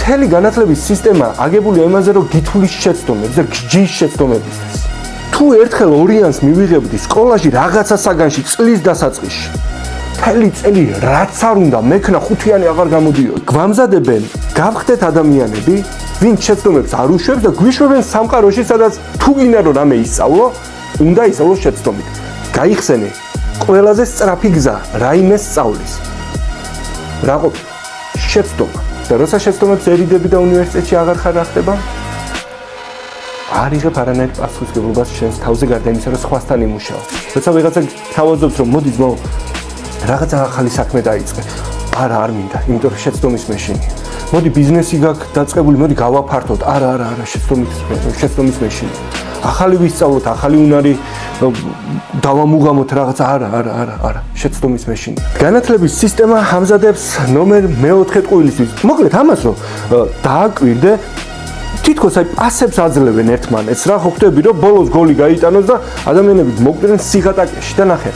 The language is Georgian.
მთელი განათლების სისტემა აგებულია იმაზე, რომ გითვლის შეცდომებს და გჯის შეცდომებისთვის. თუ ერთხელ ორიანს მივიღებდი სკოლაში რაღაცა საგანში წლის დასაწყისში, მთელი წელი რაც არ უნდა მექნა ხუთიანი აღარ გამოდიოდა. გვამზადებენ გავხდეთ ადამიანები, ვინც შეცდომებს არ უშვებს და გვიშვებენ სამყაროში, სადაც თუ გინდა რომ რამე ისწავლო, უნდა ისწავლოს შეცდომით. გაიხსენე ყველაზე სწრაფი გზა რაიმე სწავლის. რა ყოფილა? შეცდომა. და როცა შეცდომებს ერიდები და უნივერსიტეტში აღარ ხარ რა ხდება? არ იღებ არანაირ პასუხისმგებლობას შენს თავზე გარდა იმისა, რომ სხვასთან იმუშაო. როცა ვიღაცა თავაზობს, რომ მოდი ძმაო, რაღაცა ახალი საქმე დაიწყე. არა, არ მინდა, იმიტომ რომ შეცდომის მეშინია. მოდი ბიზნესი გაქვს დაწყებული, მოდი გავაფართოთ. არა, შეცდომის მეშინია. ახალი ვისწავლოთ, ახალი უნარი დავამუღამოთ რაღაცა. არა, შეცდომის მეშინია. განათლების სისტემა ამზადებს ნომერ მე-4 ტყუილისთვის. მოკლედ ამას რომ დააკვირდე, თითქოს აი პასებს აძლევენ ერთმანეთს რა, ხო ხვდები რომ ბოლოს გოლი გაიტანოს და ადამიანები მოკვდნენ სიღატაკეში და ნახე.